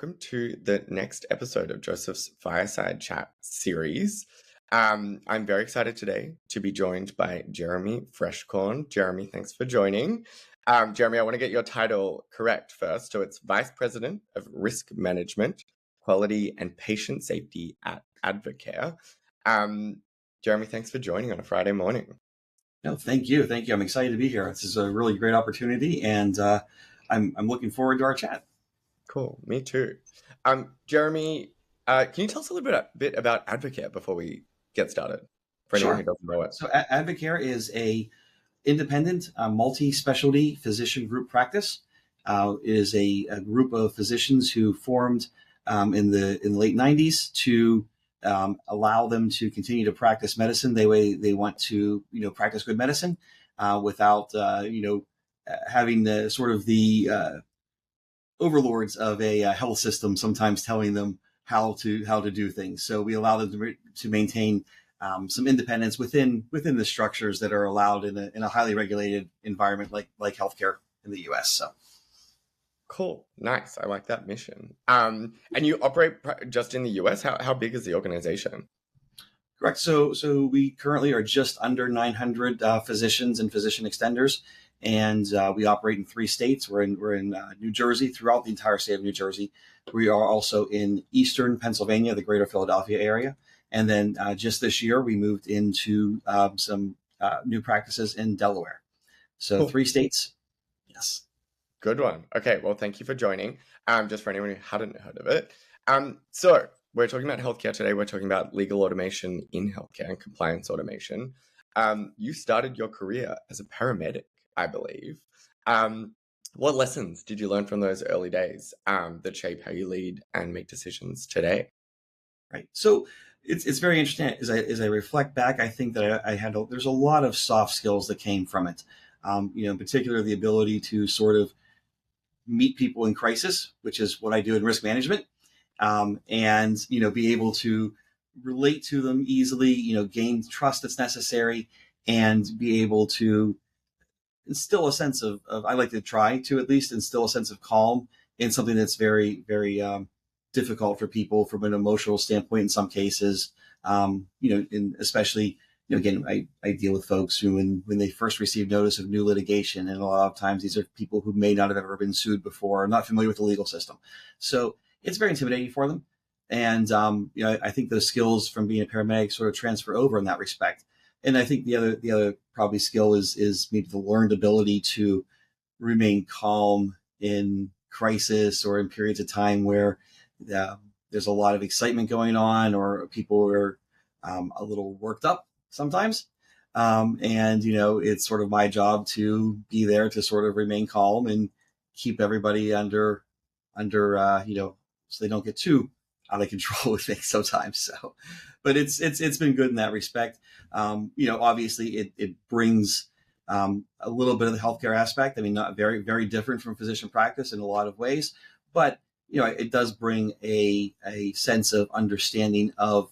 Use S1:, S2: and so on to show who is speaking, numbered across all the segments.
S1: welcome to the next episode of Joseph's Fireside Chat series. I'm very excited today to be joined by Jeremy Freshcorn. Jeremy, thanks for joining. Jeremy, I want to get your title correct first. So it's Vice President of Risk Management, Quality and Patient Safety at Advocare. Jeremy, thanks for joining on a Friday morning.
S2: No, thank you. Thank you. I'm excited to be here. This is a really great opportunity, and I'm looking forward to our chat.
S1: Cool. Me too. Jeremy, can you tell us a little bit about Advocare before we get started? For anyone who doesn't know it.
S2: So Advocare is a independent, multi-specialty physician group practice. It is a group of physicians who formed in the late 90s to allow them to continue to practice medicine the way they want to, practice good medicine without, having the sort of the overlords of a health system sometimes telling them how to do things. So we allow them to maintain some independence within the structures that are allowed in a highly regulated environment like healthcare in the U.S. So.
S1: Cool. Nice. I like that mission. And you operate just in the US? How big is the organization?
S2: Correct. So we currently are just under 900 physicians and physician extenders, and we operate in 3 states. We're in New Jersey, throughout the entire state of New Jersey. We are also in Eastern Pennsylvania, the greater Philadelphia area. And then just this year, we moved into some new practices in Delaware. So cool. 3 states. Yes.
S1: Good one. Okay, well, thank you for joining. Just for anyone who hadn't heard of it. So we're talking about healthcare today. We're talking about legal automation in healthcare and compliance automation. You started your career as a paramedic, I believe. What lessons did you learn from those early days that shape how you lead and make decisions today?
S2: Right. So it's very interesting. As I reflect back, I think that there's a lot of soft skills that came from it. In particular, the ability to sort of meet people in crisis, which is what I do in risk management, and be able to relate to them easily, gain trust that's necessary, and be able to instill a sense of I like to try to at least instill a sense of calm in something that's very, very difficult for people from an emotional standpoint in some cases, and especially. Again, I deal with folks who, when they first receive notice of new litigation, and a lot of times these are people who may not have ever been sued before, or not familiar with the legal system. So it's very intimidating for them. And, I think those skills from being a paramedic sort of transfer over in that respect. And I think the other probably skill is maybe the learned ability to remain calm in crisis or in periods of time where there's a lot of excitement going on, or people are a little worked up sometimes. It's sort of my job to be there to sort of remain calm and keep everybody under, so they don't get too out of control with things sometimes. So, but it's been good in that respect. Obviously it brings a little bit of the healthcare aspect. I mean, not very, very different from physician practice in a lot of ways, but, it does bring a sense of understanding of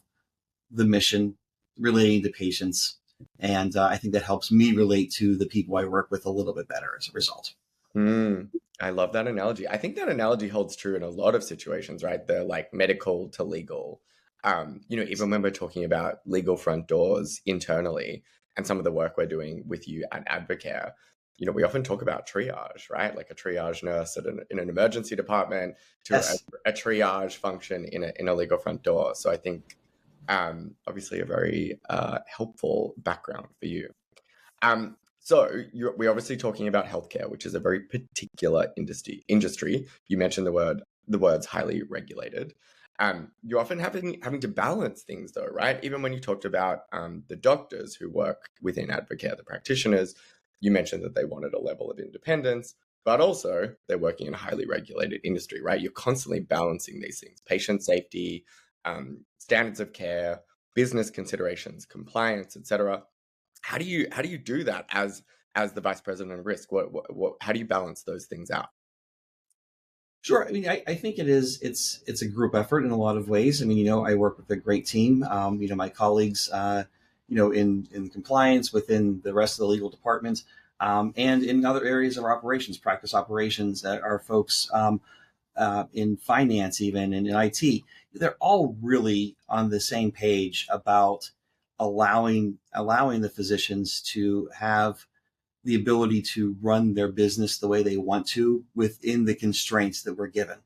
S2: the mission relating to patients. And I think that helps me relate to the people I work with a little bit better as a result.
S1: I love that analogy. I think that analogy holds true in a lot of situations, right? The like medical to legal. Even when we're talking about legal front doors internally and some of the work we're doing with you at Advocare, we often talk about triage, right? Like a triage nurse in an emergency department to
S2: Yes.
S1: a triage function in a legal front door. So I think obviously a very helpful background for you. We're obviously talking about healthcare, which is a very particular industry. You mentioned the words highly regulated. You're often having to balance things though, right? Even when you talked about the doctors who work within Advocare, the practitioners, you mentioned that they wanted a level of independence, but also they're working in a highly regulated industry, right? You're constantly balancing these things: patient safety, standards of care, business considerations, compliance, etc. How do you do that as the vice president of risk? How do you balance those things out?
S2: Sure. I mean, I think it's a group effort in a lot of ways. I mean, I work with a great team. My colleagues, in compliance within the rest of the legal department, and in other areas of our operations, practice operations, our folks in finance, even in IT, they're all really on the same page about allowing the physicians to have the ability to run their business the way they want to within the constraints that we're given.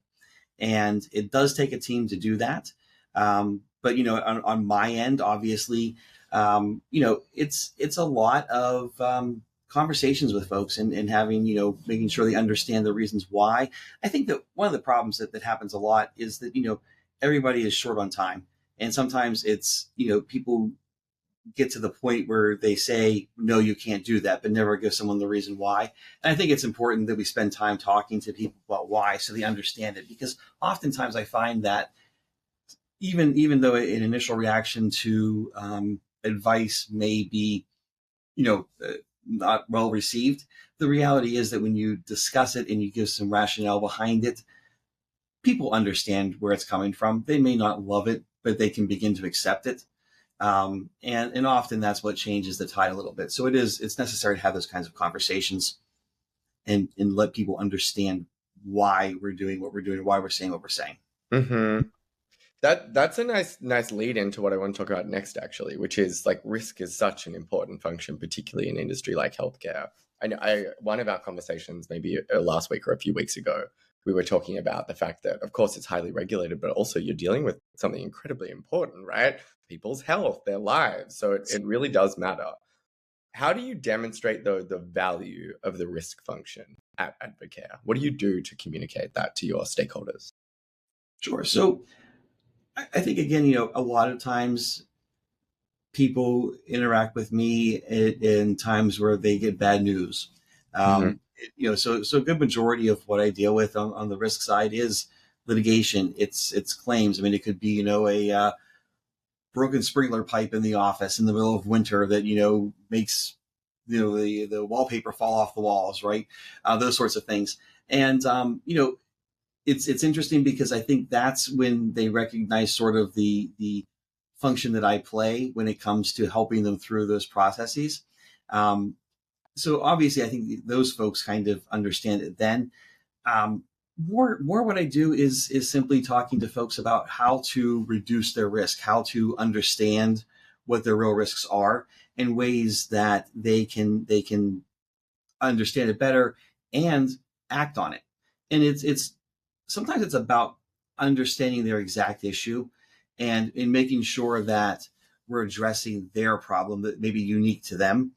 S2: And it does take a team to do that. But on my end, obviously, it's a lot of conversations with folks and having, making sure they understand the reasons why. I think that one of the problems that happens a lot is that, everybody is short on time. And sometimes it's, people get to the point where they say, no, you can't do that, but never give someone the reason why. And I think it's important that we spend time talking to people about why so they understand it, because oftentimes I find that even though an initial reaction to advice may be, not well received, the reality is that when you discuss it and you give some rationale behind it, people understand where it's coming from. They may not love it, but they can begin to accept it. And often that's what changes the tide a little bit. So it's necessary to have those kinds of conversations and let people understand why we're doing what we're doing, why we're saying what we're saying.
S1: Mm-hmm. That's a nice lead into what I want to talk about next, actually, which is like risk is such an important function, particularly in an industry like healthcare. I know one of our conversations, maybe last week or a few weeks ago, we were talking about the fact that, of course, it's highly regulated, but also you're dealing with something incredibly important, right? People's health, their lives. So it really does matter. How do you demonstrate, though, the value of the risk function at Advocare? What do you do to communicate that to your stakeholders?
S2: Sure. So I think, again, a lot of times people interact with me in times where they get bad news. So a good majority of what I deal with on the risk side is litigation. It's claims. I mean, it could be, a broken sprinkler pipe in the office in the middle of winter that, makes, the wallpaper fall off the walls, right? Those sorts of things. And, it's interesting because I think that's when they recognize sort of the function that I play when it comes to helping them through those processes. So obviously, I think those folks kind of understand it then. More what I do is simply talking to folks about how to reduce their risk, how to understand what their real risks are, and ways that they can understand it better and act on it. And it's sometimes it's about understanding their exact issue and in making sure that we're addressing their problem that may be unique to them.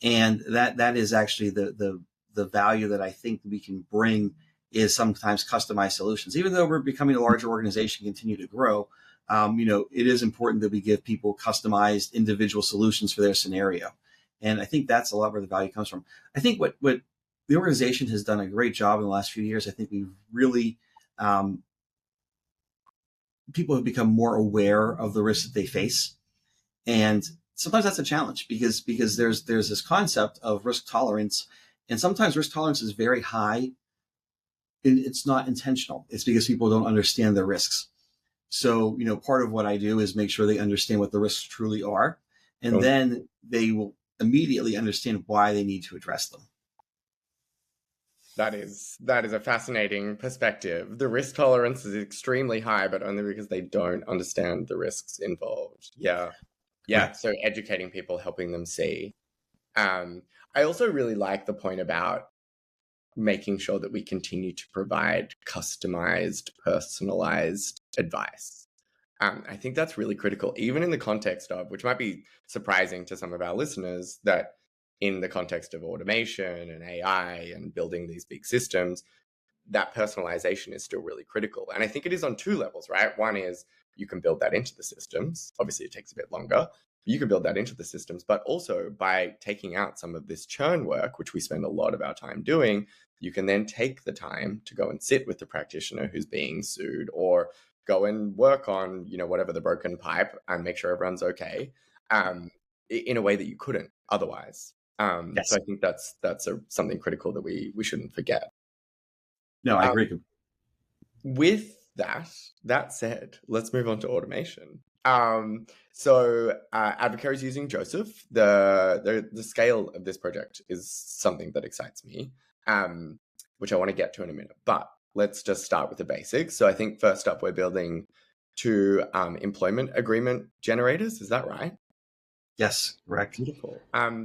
S2: And that is actually the value that I think we can bring is sometimes customized solutions. Even though we're becoming a larger organization, continue to grow, it is important that we give people customized individual solutions for their scenario. And I think that's a lot where the value comes from. I think what the organization has done a great job in the last few years. I think we've really people have become more aware of the risks that they face, and sometimes that's a challenge because there's this concept of risk tolerance, and sometimes risk tolerance is very high, and it's not intentional. It's because people don't understand the risks. So part of what I do is make sure they understand what the risks truly are, and then they will immediately understand why they need to address them.
S1: That is a fascinating perspective. The risk tolerance is extremely high, but only because they don't understand the risks involved. Yeah.
S2: Right.
S1: So educating people, helping them see. I also really like the point about making sure that we continue to provide customized, personalized advice. I think that's really critical, even in the context of, which might be surprising to some of our listeners, that in the context of automation and AI and building these big systems, that personalization is still really critical. And I think it is on two levels, right? One is you can build that into the systems. Obviously, it takes a bit longer. You can build that into the systems, but also by taking out some of this churn work, which we spend a lot of our time doing, you can then take the time to go and sit with the practitioner who's being sued, or go and work on, whatever the broken pipe, and make sure everyone's okay, in a way that you couldn't otherwise.
S2: Yes.
S1: So I think that's something critical that we shouldn't forget.
S2: No, I agree.
S1: With that said, let's move on to automation. So Advocare is using Josef. The scale of this project is something that excites me, which I want to get to in a minute. But let's just start with the basics. So I think first up, we're building two employment agreement generators. Is that right?
S2: Yes, correct.
S1: Beautiful.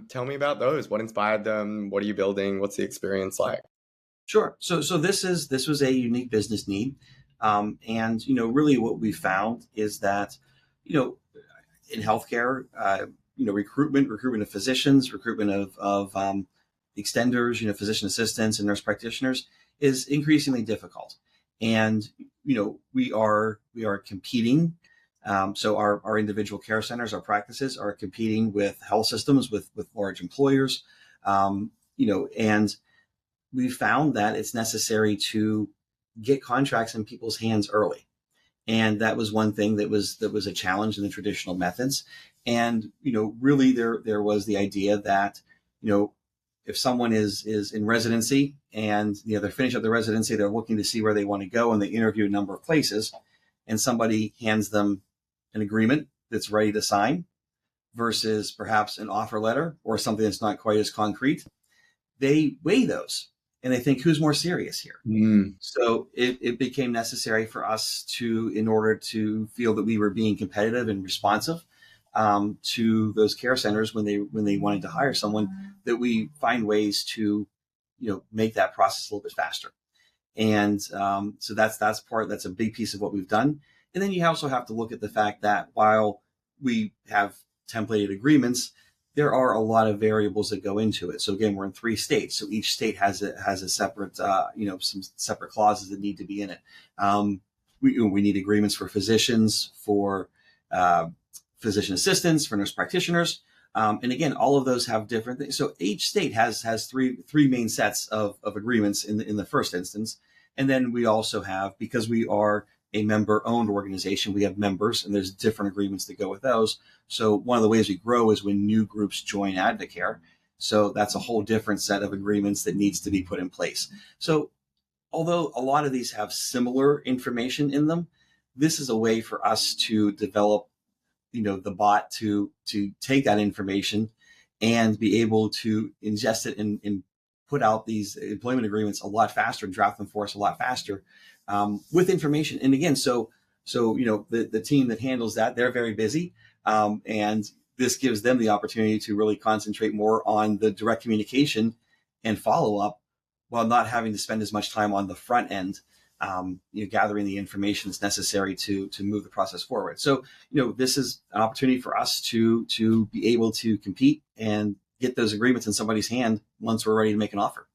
S1: Tell me about those. What inspired them? What are you building? What's the experience like?
S2: Sure. So this was a unique business need, and really what we found is that in healthcare, recruitment of physicians, recruitment of extenders, physician assistants and nurse practitioners is increasingly difficult. And, we are competing. So our individual care centers, our practices are competing with health systems, with large employers, and we found that it's necessary to get contracts in people's hands early. And that was one thing that was a challenge in the traditional methods. And, really there was the idea that, if someone is in residency and, they're finished up their residency, they're looking to see where they want to go, and they interview a number of places, and somebody hands them an agreement that's ready to sign versus perhaps an offer letter or something that's not quite as concrete. They weigh those and they think, who's more serious here? So it became necessary for us in order to feel that we were being competitive and responsive to those care centers when they wanted to hire someone, that we find ways to, make that process a little bit faster. And so that's a big piece of what we've done. And then you also have to look at the fact that while we have templated agreements, there are a lot of variables that go into it. So again, we're in 3 states. So each state has a separate, some separate clauses that need to be in it. We need agreements for physicians, for physician assistants, for nurse practitioners. And again, all of those have different things. So each state has three main sets of agreements in the first instance. And then we also have, because we are a member-owned organization, we have members, and there's different agreements that go with those. So one of the ways we grow is when new groups join Advocare. So that's a whole different set of agreements that needs to be put in place. So although a lot of these have similar information in them, this is a way for us to develop, the bot to take that information and be able to ingest it and put out these employment agreements a lot faster and draft them for us a lot faster with information. And again, so the team that handles that, they're very busy. And this gives them the opportunity to really concentrate more on the direct communication and follow up, while not having to spend as much time on the front end, gathering the information that's necessary to move the process forward. So, this is an opportunity for us to be able to compete and get those agreements in somebody's hand once we're ready to make an offer.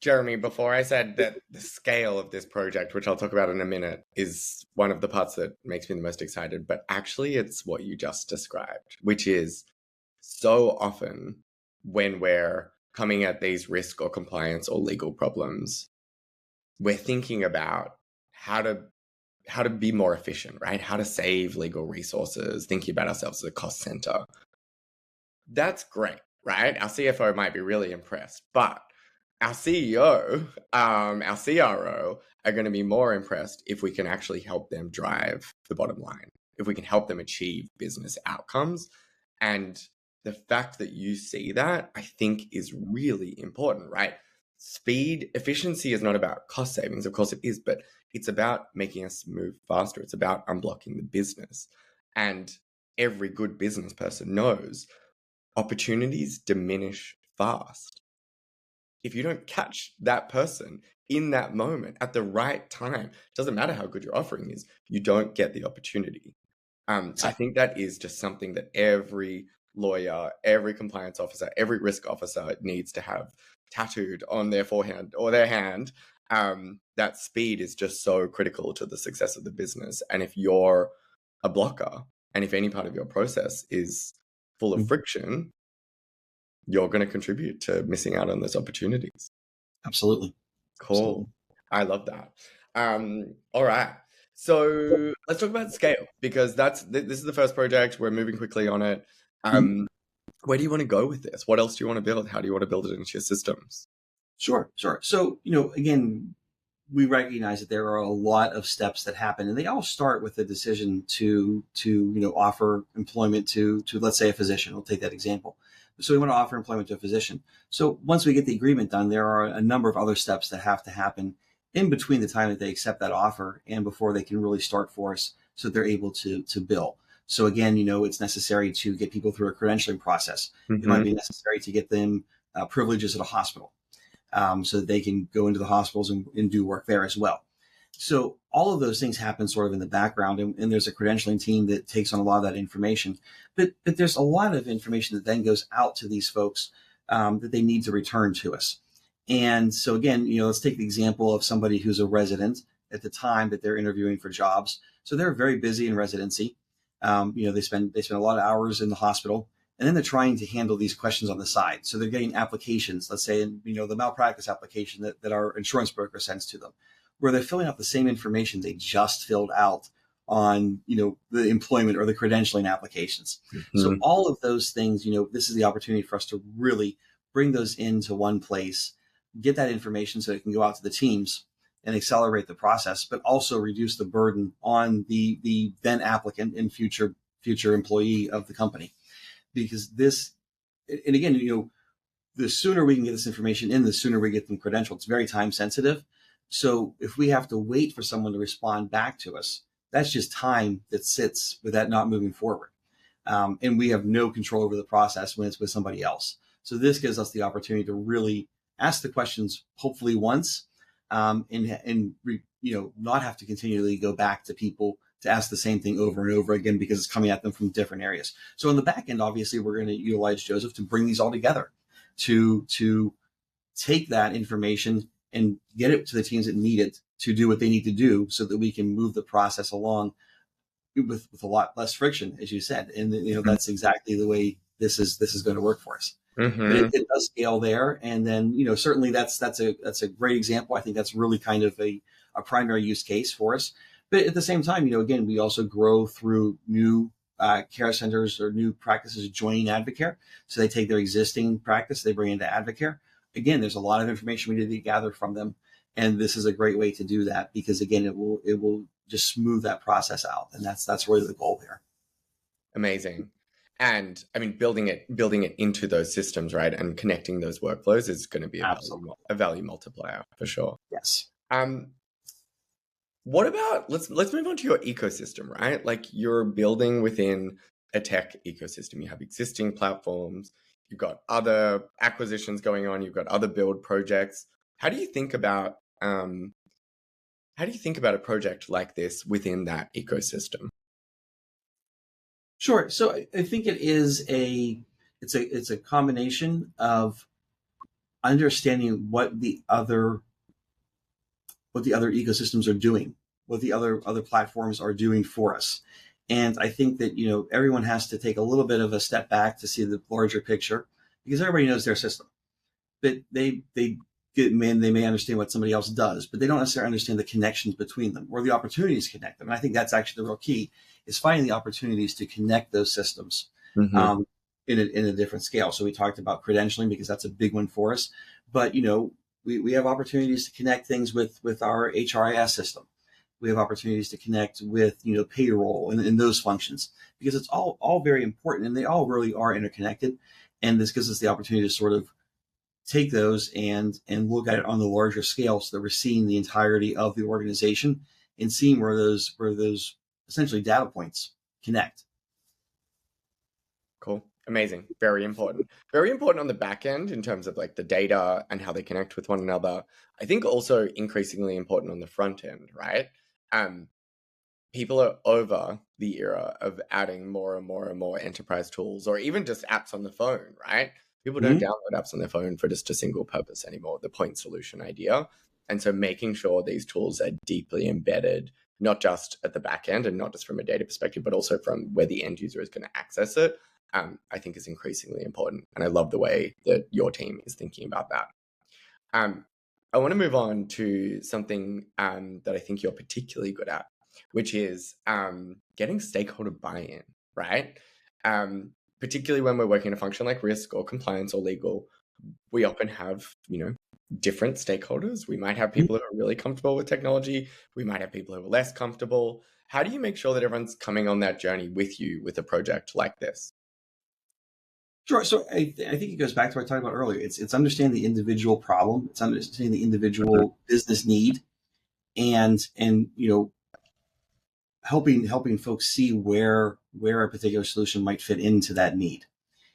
S1: Jeremy, before I said that the scale of this project, which I'll talk about in a minute, is one of the parts that makes me the most excited, but actually it's what you just described, which is so often when we're coming at these risk or compliance or legal problems, we're thinking about how to be more efficient, right? How to save legal resources, thinking about ourselves as a cost center. That's great, right? Our CFO might be really impressed, but our CEO, our CRO are going to be more impressed if we can actually help them drive the bottom line, if we can help them achieve business outcomes. And the fact that you see that, I think, is really important, right? Speed, efficiency is not about cost savings. Of course it is, but it's about making us move faster. It's about unblocking the business. And every good business person knows opportunities diminish fast. If you don't catch that person in that moment at the right time, it doesn't matter how good your offering is, you don't get the opportunity. I think that is just something that every lawyer, every compliance officer, every risk officer needs to have tattooed on their forehead or their hand. That speed is just so critical to the success of the business. And if you're a blocker, and if any part of your process is full of friction, you're going to contribute to missing out on those opportunities.
S2: Absolutely.
S1: Cool.
S2: Absolutely.
S1: I love that. All right. So let's talk about scale, because this is the first project. We're moving quickly on it. Where do you want to go with this? What else do you want to build? How do you want to build it into your systems?
S2: Sure. So, again, we recognize that there are a lot of steps that happen, and they all start with the decision to offer employment to let's say a physician. We'll take that example. So we want to offer employment to a physician. So once we get the agreement done, there are a number of other steps that have to happen in between the time that they accept that offer and before they can really start for us, so they're able to bill. So again, it's necessary to get people through a credentialing process. It might be necessary to get them privileges at a hospital, so that they can go into the hospitals and do work there as well. So all of those things happen sort of in the background, and there's a credentialing team that takes on a lot of that information. But there's a lot of information that then goes out to these folks that they need to return to us. And so again, let's take the example of somebody who's a resident at the time that they're interviewing for jobs. So they're very busy in residency. They spend a lot of hours in the hospital, and then they're trying to handle these questions on the side. So they're getting applications, let's say, the malpractice application that our insurance broker sends to them, where they're filling out the same information they just filled out on, the employment or the credentialing applications. So all of those things, this is the opportunity for us to really bring those into one place, get that information so it can go out to the teams and accelerate the process, but also reduce the burden on the then applicant and future employee of the company. Because and again, the sooner we can get this information in, the sooner we get them credentialed. It's very time sensitive. So if we have to wait for someone to respond back to us, that's just time that sits with that not moving forward. And we have no control over the process when it's with somebody else. So this gives us the opportunity to really ask the questions, hopefully once, and not have to continually go back to people to ask the same thing over and over again, because it's coming at them from different areas. So in the back end, obviously, we're going to utilize Joseph to bring these all together, to take that information and get it to the teams that need it to do what they need to do, so that we can move the process along with a lot less friction, as you said. And that's exactly the way this is going to work for us. But it does scale there, and then certainly that's a great example. I think that's really kind of a primary use case for us. But at the same time, again, we also grow through new care centers or new practices joining Advocare. So they take their existing practice, they bring into Advocare. Again, there's a lot of information we need to gather from them, and this is a great way to do that, because again, it will just smooth that process out, and that's really the goal here.
S1: Amazing. And I mean, building it into those systems, right, and connecting those workflows is going to be a value multiplier for sure.
S2: Yes.
S1: What about let's move on to your ecosystem, right? Like, you're building within a tech ecosystem. You have existing platforms, you've got other acquisitions going on, you've got other build projects. How do you think about a project like this within that ecosystem?
S2: Sure. So I think it's a combination of understanding what the other ecosystems are doing, what the other platforms are doing for us. And I think that everyone has to take a little bit of a step back to see the larger picture, because everybody knows their system, but they may understand what somebody else does, but they don't necessarily understand the connections between them or the opportunities to connect them. And I think that's actually the real key, is finding the opportunities to connect those systems in a different scale. So we talked about credentialing, because that's a big one for us. But, we have opportunities to connect things with our HRIS system. We have opportunities to connect with, payroll and those functions, because it's all very important, and they all really are interconnected. And this gives us the opportunity to sort of take those and look at it on the larger scale, so that we're seeing the entirety of the organization and seeing where those essentially data points connect.
S1: Cool. Amazing. Very important. Very important on the back end in terms of like the data and how they connect with one another. I think also increasingly important on the front end, right? People are over the era of adding more and more and more enterprise tools, or even just apps on the phone, right? People don't download apps on their phone for just a single purpose anymore, the point solution idea. And so making sure these tools are deeply embedded, not just at the back end and not just from a data perspective, but also from where the end user is going to access it, I think is increasingly important. And I love the way that your team is thinking about that. I want to move on to something that I think you're particularly good at, which is getting stakeholder buy-in, right? Particularly when we're working in a function like risk or compliance or legal, we often have, different stakeholders. We might have people who are really comfortable with technology. We might have people who are less comfortable. How do you make sure that everyone's coming on that journey with you with a project like this?
S2: Sure. So I think it goes back to what I talked about earlier. It's understanding the individual problem. It's understanding the individual business need, and helping folks see where a particular solution might fit into that need.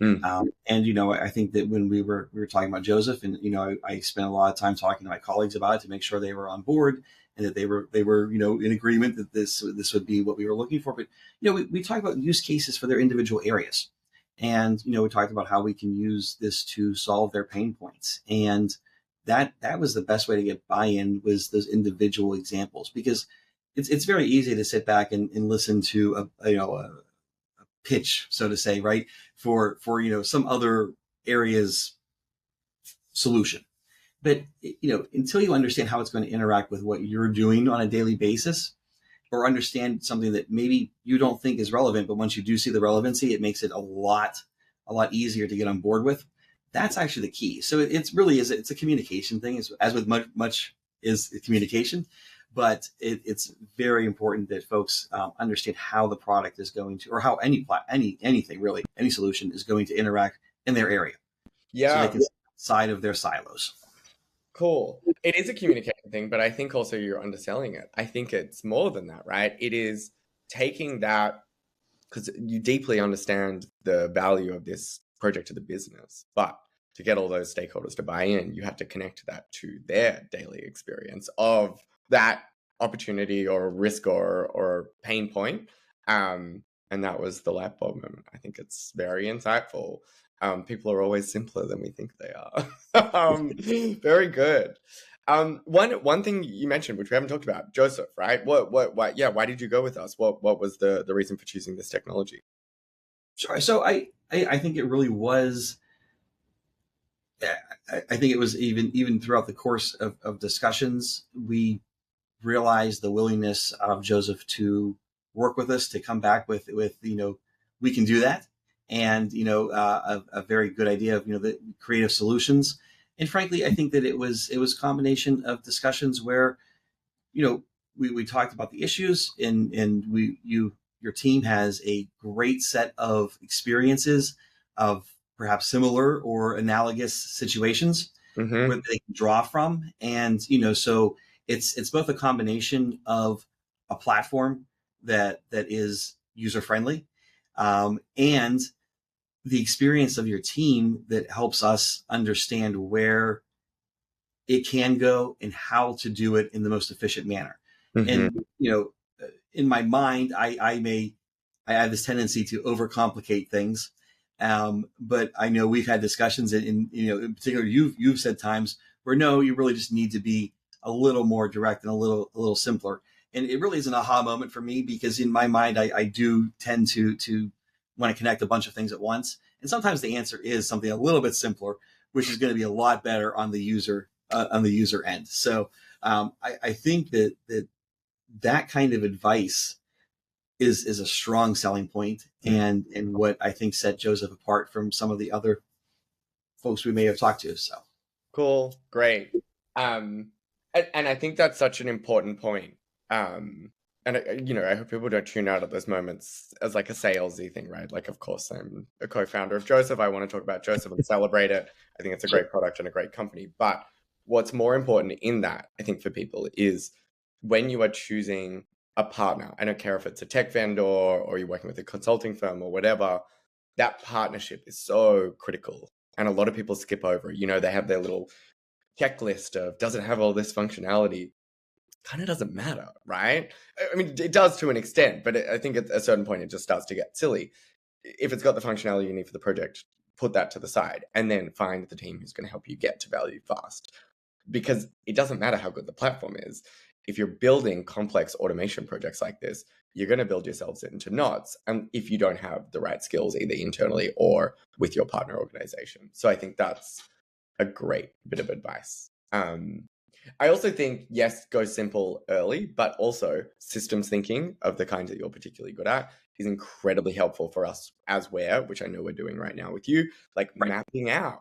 S1: Mm.
S2: And I think that when we were talking about Joseph, and I spent a lot of time talking to my colleagues about it to make sure they were on board and that they were in agreement that this would be what we were looking for. But we talked about use cases for their individual areas, and we talked about how we can use this to solve their pain points, and that was the best way to get buy-in, was those individual examples, because it's very easy to sit back and listen to a pitch, so to say, right, for some other area's solution. But until you understand how it's going to interact with what you're doing on a daily basis, or understand something that maybe you don't think is relevant, but once you do see the relevancy, it makes it a lot easier to get on board with. That's actually the key. So it's really it's a communication thing, as with much is communication. But it's very important that folks understand how the product is going to, or how anything really, any solution is going to interact in their area, so they
S1: Yeah.
S2: can see outside of their silos.
S1: Cool. It is a communication thing, but I think also you're underselling it. I think it's more than that, right? It is taking that, because you deeply understand the value of this project to the business, but to get all those stakeholders to buy in, you have to connect that to their daily experience of that opportunity or risk or pain point. And that was the light bulb moment. I think it's very insightful. People are always simpler than we think they are. Very good. One thing you mentioned, which we haven't talked about, Joseph, right? Why did you go with us? What was the reason for choosing this technology?
S2: Sure. So I think it really was. I think it was even throughout the course of discussions, we realized the willingness of Joseph to work with us, to come back with we can do that, and a very good idea of the creative solutions. And frankly, I think that it was a combination of discussions where we talked about the issues, and your team has a great set of experiences of perhaps similar or analogous situations
S1: Mm-hmm.
S2: where they can draw from. And so it's both a combination of a platform that is user friendly, and the experience of your team that helps us understand where it can go and how to do it in the most efficient manner.
S1: Mm-hmm.
S2: And in my mind, I have this tendency to overcomplicate things. But I know we've had discussions in particular, you've said times where no, you really just need to be a little more direct and a little simpler. And it really is an aha moment for me, because in my mind, I do tend to want to connect a bunch of things at once. And sometimes the answer is something a little bit simpler, which is going to be a lot better on the user end. So I think that kind of advice is a strong selling point, and what I think set Joseph apart from some of the other folks we may have talked to. So
S1: Cool. Great. And I think that's such an important point. And I hope people don't tune out at those moments as like a salesy thing, right? Like, of course, I'm a co-founder of Joseph. I want to talk about Joseph and celebrate it. I think it's a great product and a great company. But what's more important in that, I think, for people is when you are choosing a partner, I don't care if it's a tech vendor or you're working with a consulting firm or whatever, that partnership is so critical. And a lot of people skip over. They have their little checklist of, does it have all this functionality? Kind of doesn't matter, right? I mean, it does to an extent, but I think at a certain point it just starts to get silly. If it's got the functionality you need for the project, put that to the side and then find the team who's going to help you get to value fast. Because it doesn't matter how good the platform is. If you're building complex automation projects like this, you're going to build yourselves into knots. And if you don't have the right skills, either internally or with your partner organization. So I think that's a great bit of advice. I also think, yes, go simple early, but also systems thinking of the kind that you're particularly good at is incredibly helpful for us as which I know we're doing right now with you, like mapping out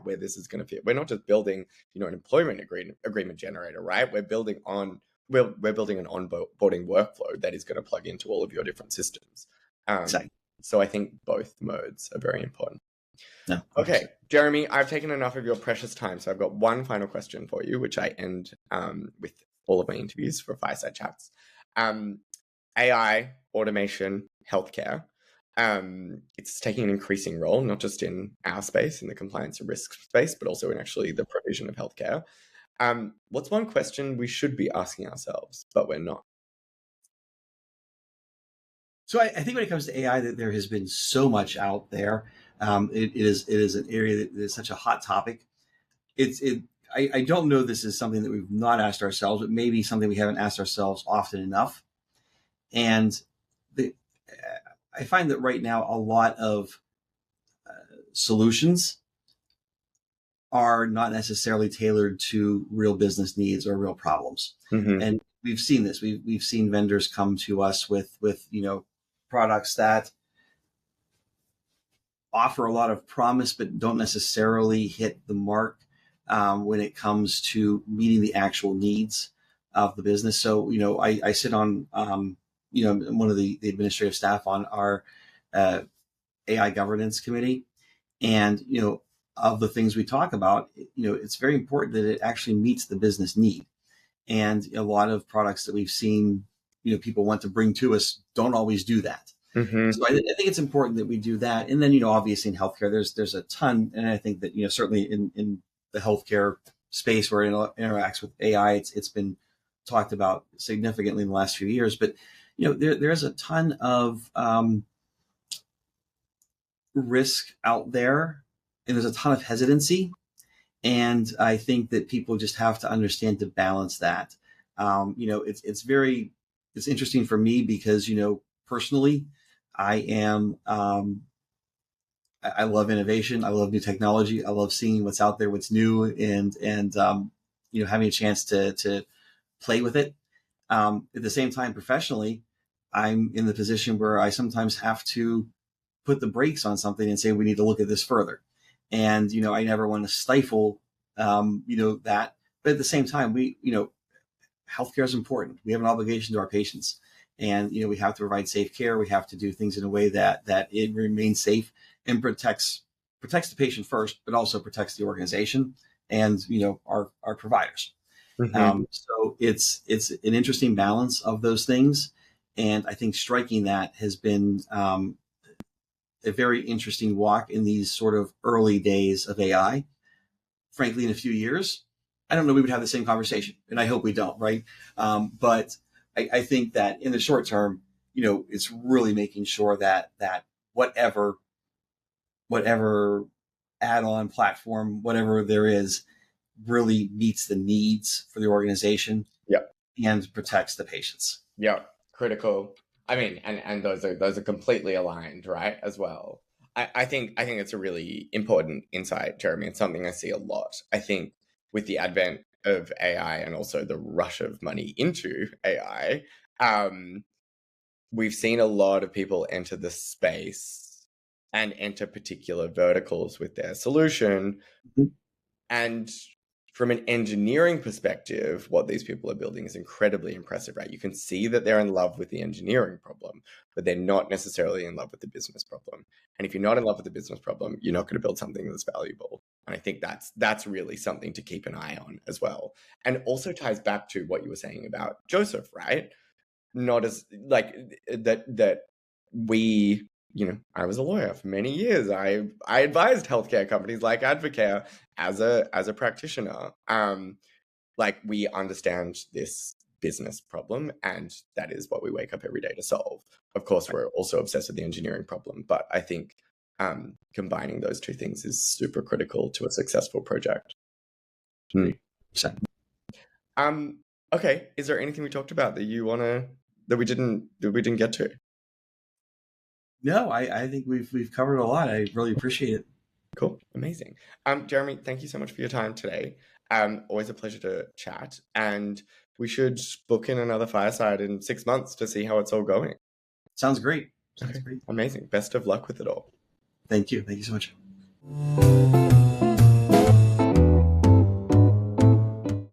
S1: where this is going to fit. We're not just building, an employment agreement generator, right? We're building an onboarding workflow that is going to plug into all of your different systems.
S2: exactly.
S1: So I think both modes are very important.
S2: No.
S1: Okay, Jeremy, I've taken enough of your precious time, so I've got one final question for you, which I end with all of my interviews for fireside chats. AI, automation, healthcare. It's taking an increasing role, not just in our space, in the compliance and risk space, but also in actually the provision of healthcare. What's one question we should be asking ourselves, but we're not?
S2: So I think when it comes to AI, that there has been so much out there. It is an area that is such a hot topic. I don't know this is something that we've not asked ourselves, but maybe something we haven't asked ourselves often enough. And the, I find that right now a lot of solutions are not necessarily tailored to real business needs or real problems.
S1: Mm-hmm.
S2: And we've seen this. We've seen vendors come to us with products that offer a lot of promise, but don't necessarily hit the mark when it comes to meeting the actual needs of the business. So, I sit on, one of the administrative staff on our AI governance committee. And, of the things we talk about, it's very important that it actually meets the business need. And a lot of products that we've seen, people want to bring to us don't always do that.
S1: Mm-hmm.
S2: So I think it's important that we do that. And then, obviously in healthcare, there's a ton. And I think that, certainly in the healthcare space where it interacts with AI, it's been talked about significantly in the last few years. But, there's a ton of risk out there, and there's a ton of hesitancy. And I think that people just have to understand to balance that. It's interesting for me because, personally, I love innovation. I love new technology. I love seeing what's out there, what's new, and having a chance to play with it. At the same time, professionally, I'm in the position where I sometimes have to put the brakes on something and say, we need to look at this further. And, I never want to stifle, that. But at the same time, healthcare is important. We have an obligation to our patients. And, we have to provide safe care. We have to do things in a way that it remains safe and protects the patient first, but also protects the organization and, our providers.
S1: Mm-hmm.
S2: So it's an interesting balance of those things. And I think striking that has been a very interesting walk in these sort of early days of AI. Frankly, in a few years, I don't know we would have the same conversation, and I hope we don't, right? But I think that in the short term, it's really making sure that whatever add-on platform, whatever there is, really meets the needs for the organization.
S1: Yep.
S2: And protects the patients.
S1: Yeah, critical. I mean, and those are completely aligned, right? As well. I think it's a really important insight, Jeremy, and something I see a lot. I think with the advent of AI and also the rush of money into AI, we've seen a lot of people enter the space and enter particular verticals with their solution.
S2: Mm-hmm.
S1: And from an engineering perspective, what these people are building is incredibly impressive, right? You can see that they're in love with the engineering problem, but they're not necessarily in love with the business problem. And if you're not in love with the business problem, you're not going to build something that's valuable. And I think that's really something to keep an eye on as well. And also ties back to what you were saying about Joseph, right? Not as like that we, I was a lawyer for many years. I advised healthcare companies like Advocare as a practitioner. Like we understand this business problem, and that is what we wake up every day to solve. Of course, we're also obsessed with the engineering problem, but I think combining those two things is super critical to a successful project. Okay, is there anything we talked about that you that we didn't get to?
S2: No, I think we've covered a lot. I really appreciate it.
S1: Cool. Amazing. Jeremy, thank you so much for your time today. Always a pleasure to chat. And we should book in another fireside in 6 months to see how it's all going.
S2: Sounds great. Sounds great.
S1: Amazing. Best of luck with it all.
S2: Thank you. Thank you so much.